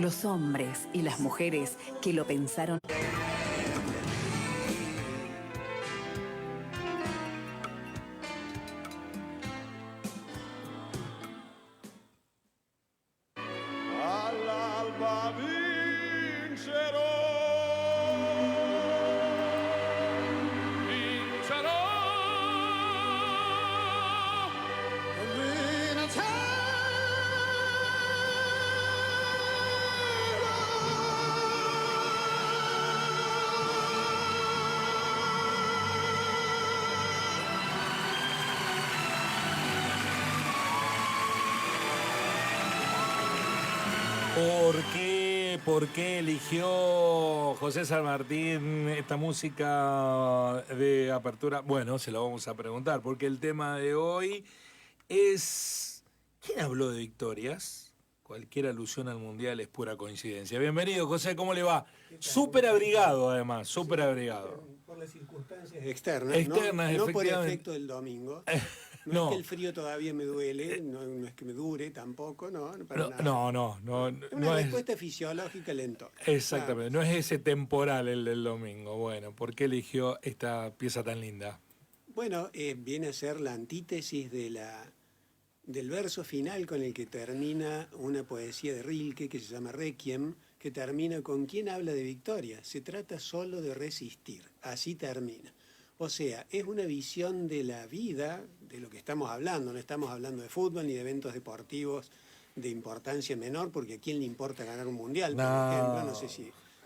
Los hombres y las mujeres que lo pensaron. All'alba vincerò, vincerò, ¿Por qué eligió José San Martín esta música de apertura? Bueno, se lo vamos a preguntar, porque el tema de hoy es... ¿Quién habló de victorias? Cualquier alusión al Mundial es pura coincidencia. Bienvenido, José, ¿cómo le va? Súper abrigado, además, súper abrigado. Por las circunstancias externas, Externas, no por efectivamente. efecto del domingo. No, No. es que el frío todavía me duele, no es que me dure tampoco, no, para nada. No, Es una respuesta fisiológica al entorno. Exactamente, no es ese temporal el del domingo. Bueno, ¿por qué eligió esta pieza tan linda? Bueno, viene a ser la antítesis del verso final con el que termina una poesía de Rilke que se llama Requiem, que termina con ¿quién habla de victoria? Se trata solo de resistir, así termina. O sea, es una visión de la vida, de lo que estamos hablando, no estamos hablando de fútbol ni de eventos deportivos de importancia menor, porque a quién le importa ganar un mundial, por ejemplo, no sé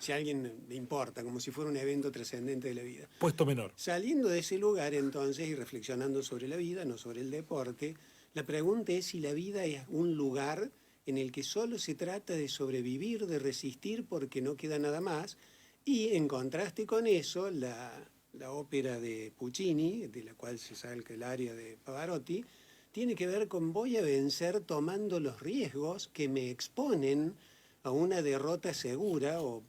si a alguien le importa, como si fuera un evento trascendente de la vida. Puesto menor. Saliendo de ese lugar entonces y reflexionando sobre la vida, no sobre el deporte, la pregunta es si la vida es un lugar en el que solo se trata de sobrevivir, de resistir porque no queda nada más, y en contraste con eso, la ópera de Puccini, de la cual se saca el aria de Pavarotti, tiene que ver con voy a vencer tomando los riesgos que me exponen a una derrota segura o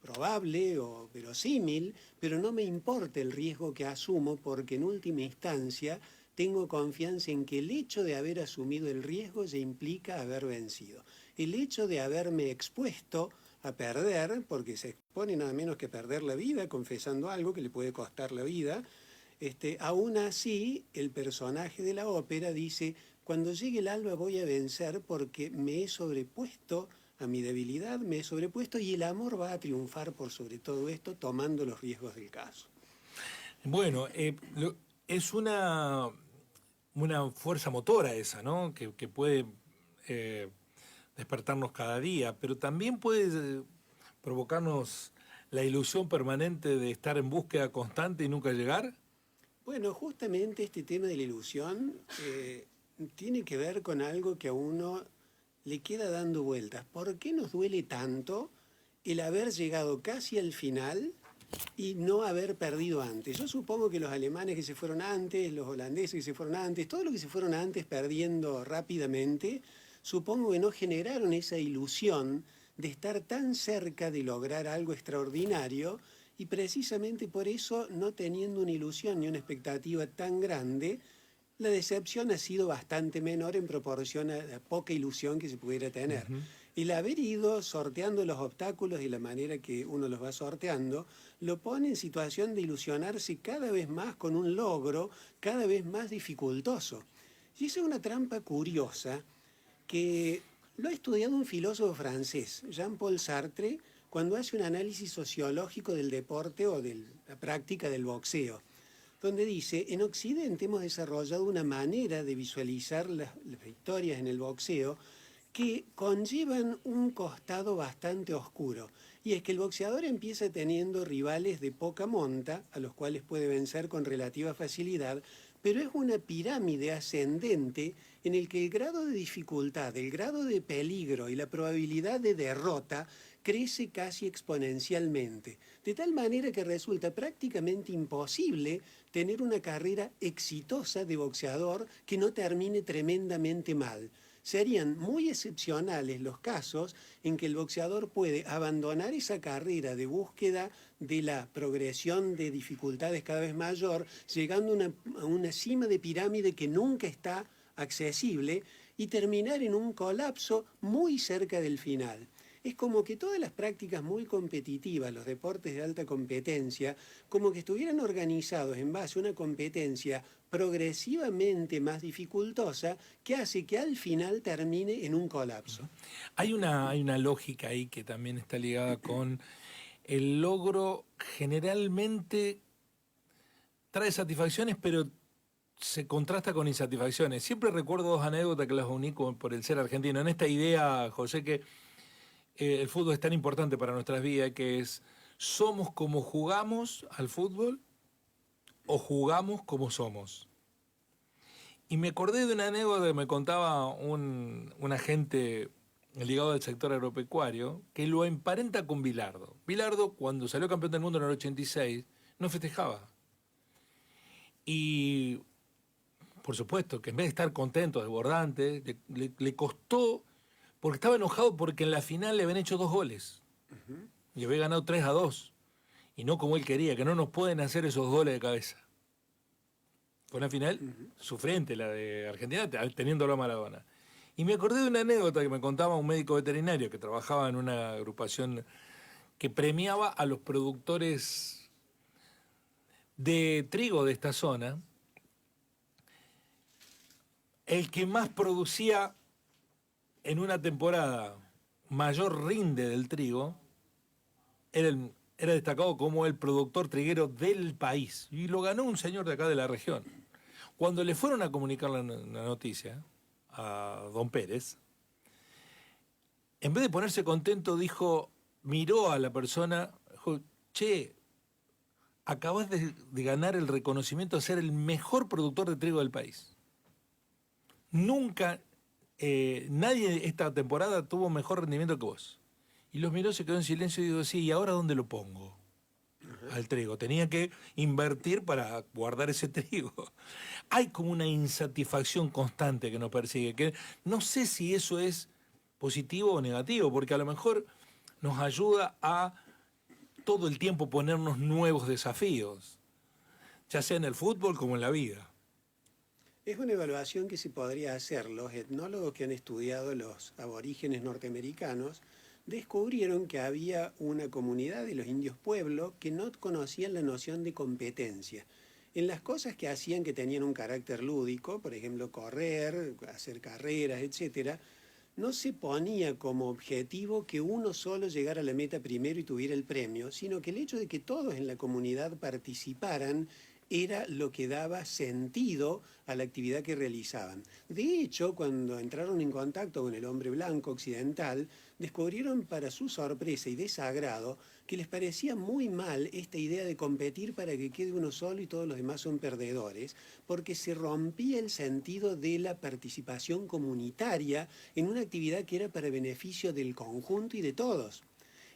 probable o verosímil, pero no me importa el riesgo que asumo porque en última instancia tengo confianza en que el hecho de haber asumido el riesgo ya implica haber vencido. El hecho de haberme expuesto a perder, porque se expone nada menos que a perder la vida, confesando algo que le puede costar la vida, aún así el personaje de la ópera dice, cuando llegue el alba voy a vencer porque me he sobrepuesto a mi debilidad, me he sobrepuesto y el amor va a triunfar por sobre todo esto, tomando los riesgos del caso. Bueno, es una fuerza motora esa, ¿no? Que puede despertarnos cada día, pero también puede provocarnos la ilusión permanente de estar en búsqueda constante y nunca llegar. Bueno, justamente este tema de la ilusión tiene que ver con algo que a uno le queda dando vueltas. ¿Por qué nos duele tanto el haber llegado casi al final y no haber perdido antes? Yo supongo que los alemanes que se fueron antes, los holandeses que se fueron antes, todos los que se fueron antes perdiendo rápidamente, supongo que no generaron esa ilusión de estar tan cerca de lograr algo extraordinario y precisamente por eso, no teniendo una ilusión ni una expectativa tan grande, la decepción ha sido bastante menor en proporción a la poca ilusión que se pudiera tener. El haber ido sorteando los obstáculos de la manera que uno los va sorteando, lo pone en situación de ilusionarse cada vez más con un logro cada vez más dificultoso. Y esa es una trampa curiosa que lo ha estudiado un filósofo francés, Jean-Paul Sartre, cuando hace un análisis sociológico del deporte o de la práctica del boxeo, donde dice, en Occidente hemos desarrollado una manera de visualizar las victorias en el boxeo que conllevan un costado bastante oscuro. Y es que el boxeador empieza teniendo rivales de poca monta, a los cuales puede vencer con relativa facilidad, pero es una pirámide ascendente en el que el grado de dificultad, el grado de peligro y la probabilidad de derrota crece casi exponencialmente, de tal manera que resulta prácticamente imposible tener una carrera exitosa de boxeador que no termine tremendamente mal. Serían muy excepcionales los casos en que el boxeador puede abandonar esa carrera de búsqueda de la progresión de dificultades cada vez mayor, llegando a una cima de pirámide que nunca está accesible y terminar en un colapso muy cerca del final. Es como que todas las prácticas muy competitivas, los deportes de alta competencia, como que estuvieran organizados en base a una competencia progresivamente más dificultosa que hace que al final termine en un colapso. Hay una lógica ahí que también está ligada con el logro generalmente trae satisfacciones, pero se contrasta con insatisfacciones. Siempre recuerdo dos anécdotas que las uní por el ser argentino. En esta idea, José, que el fútbol es tan importante para nuestras vidas, que es, ¿somos como jugamos al fútbol o jugamos como somos? Y me acordé de una anécdota que me contaba un agente ligado al sector agropecuario, que lo emparenta con Bilardo. Bilardo, cuando salió campeón del mundo en el 86, no festejaba. Y, por supuesto, que en vez de estar contento, desbordante, le costó, porque estaba enojado porque en la final le habían hecho 2 goles. Y había ganado 3-2. Y no como él quería, que no nos pueden hacer esos goles de cabeza. Fue una final sufriente la de Argentina, teniéndolo a Maradona. Y me acordé de una anécdota que me contaba un médico veterinario que trabajaba en una agrupación que premiaba a los productores de trigo de esta zona. El que más producía en una temporada mayor rinde del trigo era destacado como el productor triguero del país. Y lo ganó un señor de acá de la región. Cuando le fueron a comunicar la noticia a don Pérez, en vez de ponerse contento, miró a la persona, dijo, che, acabas de ganar el reconocimiento de ser el mejor productor de trigo del país. Nunca, nadie esta temporada tuvo mejor rendimiento que vos. Y los miró, se quedó en silencio y dijo, sí, ¿y ahora dónde lo pongo? Al trigo. Tenía que invertir para guardar ese trigo. Hay como una insatisfacción constante que nos persigue, que no sé si eso es positivo o negativo, porque a lo mejor nos ayuda a todo el tiempo ponernos nuevos desafíos, ya sea en el fútbol como en la vida. Es una evaluación que se podría hacer. Los etnólogos que han estudiado los aborígenes norteamericanos descubrieron que había una comunidad de los indios pueblo que no conocían la noción de competencia. En las cosas que hacían que tenían un carácter lúdico, por ejemplo, correr, hacer carreras, etc., no se ponía como objetivo que uno solo llegara a la meta primero y tuviera el premio, sino que el hecho de que todos en la comunidad participaran era lo que daba sentido a la actividad que realizaban. De hecho, cuando entraron en contacto con el hombre blanco occidental, descubrieron para su sorpresa y desagrado que les parecía muy mal esta idea de competir para que quede uno solo y todos los demás son perdedores, porque se rompía el sentido de la participación comunitaria en una actividad que era para beneficio del conjunto y de todos.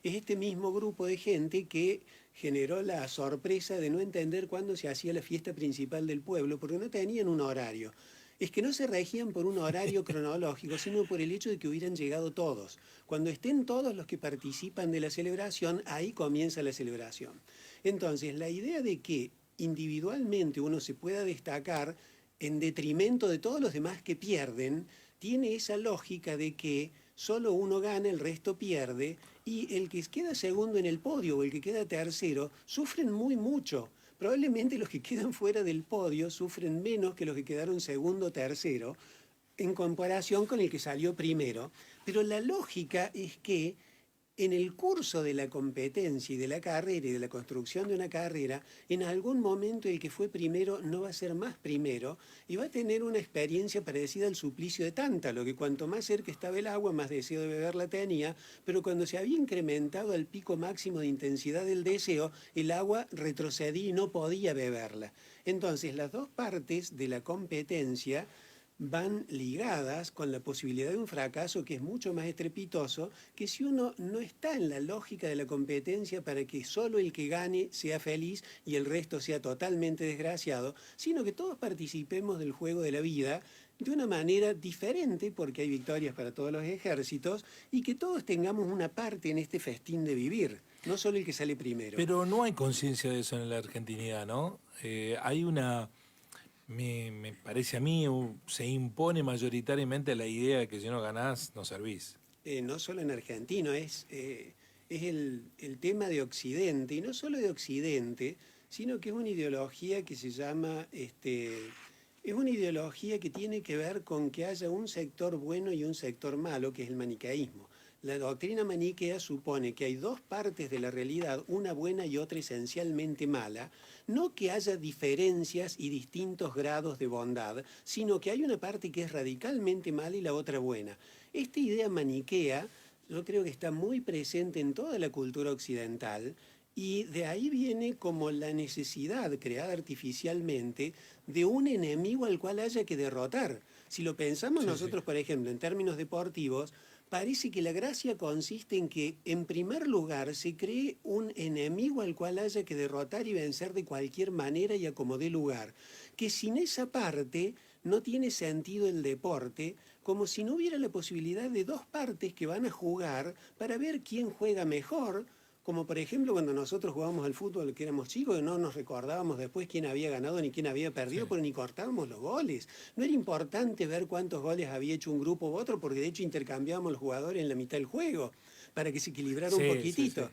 Es este mismo grupo de gente que generó la sorpresa de no entender cuándo se hacía la fiesta principal del pueblo, porque no tenían un horario. Es que no se regían por un horario cronológico, sino por el hecho de que hubieran llegado todos. Cuando estén todos los que participan de la celebración, ahí comienza la celebración. Entonces, la idea de que individualmente uno se pueda destacar en detrimento de todos los demás que pierden, tiene esa lógica de que solo uno gana, el resto pierde, y el que queda segundo en el podio o el que queda tercero sufren muy mucho. Probablemente los que quedan fuera del podio sufren menos que los que quedaron segundo o tercero en comparación con el que salió primero. Pero la lógica es que en el curso de la competencia y de la carrera y de la construcción de una carrera, en algún momento el que fue primero no va a ser más primero y va a tener una experiencia parecida al suplicio de Tántalo, que cuanto más cerca estaba el agua, más deseo de beberla tenía, pero cuando se había incrementado al pico máximo de intensidad del deseo, el agua retrocedía y no podía beberla. Entonces, las dos partes de la competencia van ligadas con la posibilidad de un fracaso que es mucho más estrepitoso que si uno no está en la lógica de la competencia para que solo el que gane sea feliz y el resto sea totalmente desgraciado, sino que todos participemos del juego de la vida de una manera diferente, porque hay victorias para todos los ejércitos, y que todos tengamos una parte en este festín de vivir, no solo el que sale primero. Pero no hay conciencia de eso en la argentinidad, ¿no? Hay una... Me parece a mí, se impone mayoritariamente la idea de que si no ganás, no servís. no solo en argentino, es el tema de Occidente, y no solo de Occidente, sino que es una ideología que se llama, es una ideología que tiene que ver con que haya un sector bueno y un sector malo, que es el maniqueísmo. La doctrina maniquea supone que hay dos partes de la realidad, una buena y otra esencialmente mala, no que haya diferencias y distintos grados de bondad, sino que hay una parte que es radicalmente mala y la otra buena. Esta idea maniquea yo creo que está muy presente en toda la cultura occidental y de ahí viene como la necesidad creada artificialmente de un enemigo al cual haya que derrotar. Si lo pensamos nosotros, por ejemplo, en términos deportivos, parece que la gracia consiste en que, en primer lugar, se cree un enemigo al cual haya que derrotar y vencer de cualquier manera y a como dé lugar. Que sin esa parte no tiene sentido el deporte, como si no hubiera la posibilidad de dos partes que van a jugar para ver quién juega mejor, como por ejemplo cuando nosotros jugábamos al fútbol que éramos chicos y no nos recordábamos después quién había ganado ni quién había perdido, porque ni cortábamos los goles. No era importante ver cuántos goles había hecho un grupo u otro, porque de hecho intercambiábamos los jugadores en la mitad del juego para que se equilibrara un poquitito.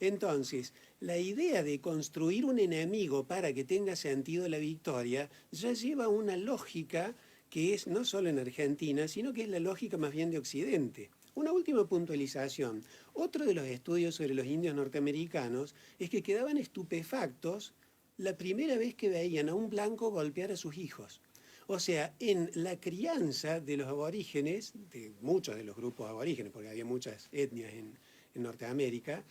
Entonces, la idea de construir un enemigo para que tenga sentido la victoria ya lleva una lógica que es no solo en Argentina, sino que es la lógica más bien de Occidente. Una última puntualización. Otro de los estudios sobre los indios norteamericanos es que quedaban estupefactos la primera vez que veían a un blanco golpear a sus hijos. O sea, en la crianza de los aborígenes, de muchos de los grupos aborígenes, porque había muchas etnias en Norteamérica,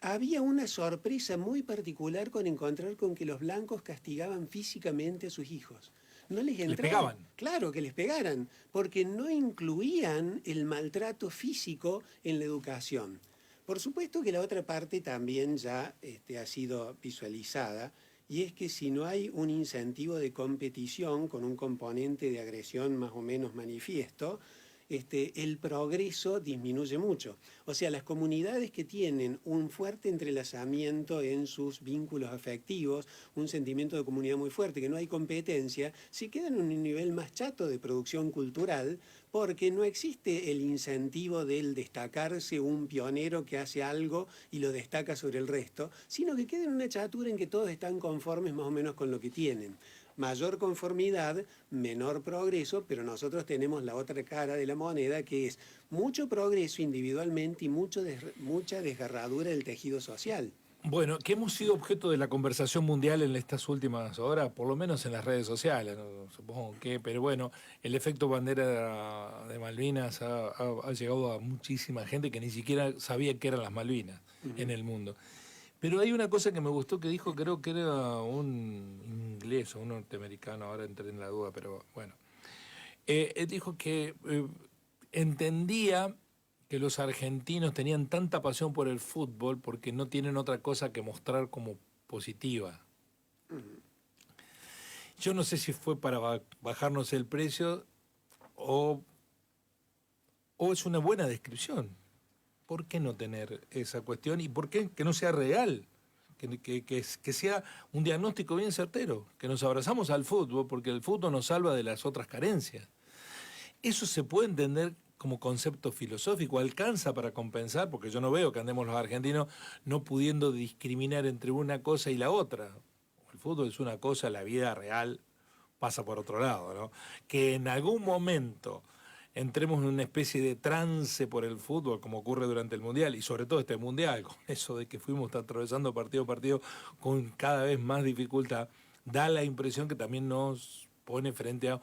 había una sorpresa muy particular con encontrar con que los blancos castigaban físicamente a sus hijos. No les entraba. Les pegaban. Claro, que les pegaran, porque no incluían el maltrato físico en la educación. Por supuesto que la otra parte también ya ha sido visualizada, y es que si no hay un incentivo de competición con un componente de agresión más o menos manifiesto, el progreso disminuye mucho. O sea, las comunidades que tienen un fuerte entrelazamiento en sus vínculos afectivos, un sentimiento de comunidad muy fuerte, que no hay competencia, se quedan en un nivel más chato de producción cultural porque no existe el incentivo del destacarse un pionero que hace algo y lo destaca sobre el resto, sino que queda en una chatura en que todos están conformes más o menos con lo que tienen. Mayor conformidad, menor progreso, pero nosotros tenemos la otra cara de la moneda, que es mucho progreso individualmente y mucha desgarradura del tejido social. Bueno, que hemos sido objeto de la conversación mundial en estas últimas horas, por lo menos en las redes sociales, ¿no? Supongo que, pero bueno, el efecto bandera de Malvinas ha llegado a muchísima gente que ni siquiera sabía qué eran las Malvinas en el mundo. Pero hay una cosa que me gustó que dijo, creo que era un inglés o un norteamericano, ahora entré en la duda, pero bueno. Él dijo que entendía que los argentinos tenían tanta pasión por el fútbol porque no tienen otra cosa que mostrar como positiva. Yo no sé si fue para bajarnos el precio o es una buena descripción. ¿Por qué no tener esa cuestión? ¿Y por qué que no sea real? Que sea un diagnóstico bien certero, que nos abrazamos al fútbol porque el fútbol nos salva de las otras carencias. Eso se puede entender como concepto filosófico, alcanza para compensar, porque yo no veo que andemos los argentinos no pudiendo discriminar entre una cosa y la otra. El fútbol es una cosa, la vida real pasa por otro lado, ¿no? Que en algún momento entremos en una especie de trance por el fútbol, como ocurre durante el Mundial, y sobre todo este Mundial, con eso de que fuimos atravesando partido a partido con cada vez más dificultad, da la impresión que también nos pone frente a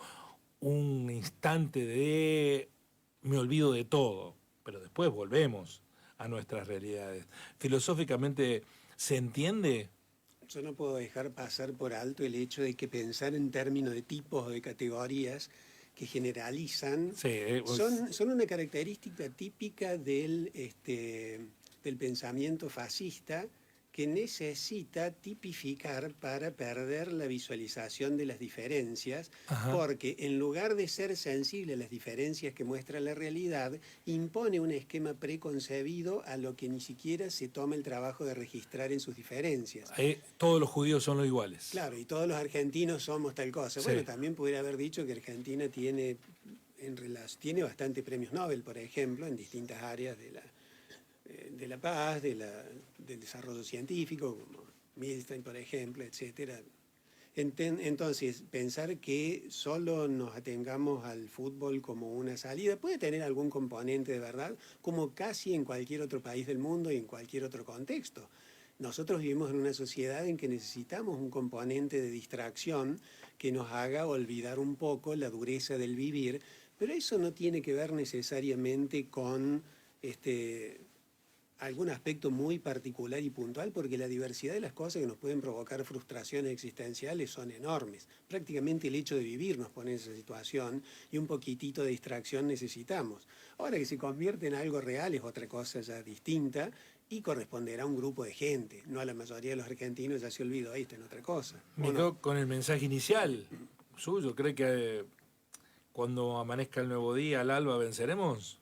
un instante de me olvido de todo, pero después volvemos a nuestras realidades. Filosóficamente, ¿se entiende? Yo no puedo dejar pasar por alto el hecho de que pensar en términos de tipos o de categorías que generalizan son una característica típica del pensamiento fascista, que necesita tipificar para perder la visualización de las diferencias, porque en lugar de ser sensible a las diferencias que muestra la realidad, impone un esquema preconcebido a lo que ni siquiera se toma el trabajo de registrar en sus diferencias. Todos los judíos son los iguales. Claro, y todos los argentinos somos tal cosa. Sí. Bueno, también pudiera haber dicho que Argentina tiene tiene bastante premios Nobel, por ejemplo, en distintas áreas de la paz, del desarrollo científico, como Milstein, por ejemplo, etcétera. Entonces, pensar que solo nos atengamos al fútbol como una salida puede tener algún componente de verdad, como casi en cualquier otro país del mundo y en cualquier otro contexto. Nosotros vivimos en una sociedad en que necesitamos un componente de distracción que nos haga olvidar un poco la dureza del vivir, pero eso no tiene que ver necesariamente con algún aspecto muy particular y puntual, porque la diversidad de las cosas que nos pueden provocar frustraciones existenciales son enormes. Prácticamente el hecho de vivir nos pone en esa situación y un poquitito de distracción necesitamos. Ahora, que se convierte en algo real es otra cosa ya distinta y corresponderá a un grupo de gente. No a la mayoría de los argentinos ya se olvidó, ahí está en otra cosa. Me quedo con el mensaje inicial suyo. ¿Cree que cuando amanezca el nuevo día, al alba, venceremos?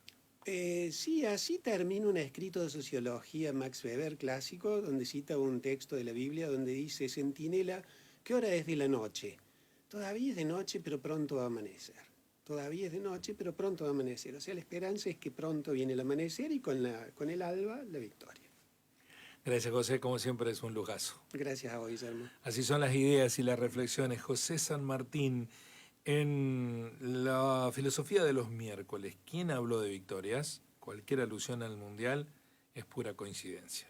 Sí, así termina un escrito de sociología, Max Weber, clásico, donde cita un texto de la Biblia donde dice: Centinela, ¿qué hora es de la noche? Todavía es de noche, pero pronto va a amanecer. Todavía es de noche, pero pronto va a amanecer. O sea, la esperanza es que pronto viene el amanecer y con el alba, la victoria. Gracias, José. Como siempre, es un lujazo. Gracias a vos, Guillermo. Así son las ideas y las reflexiones. José San Martín, en la filosofía de los miércoles, ¿quién habló de victorias? Cualquier alusión al mundial es pura coincidencia.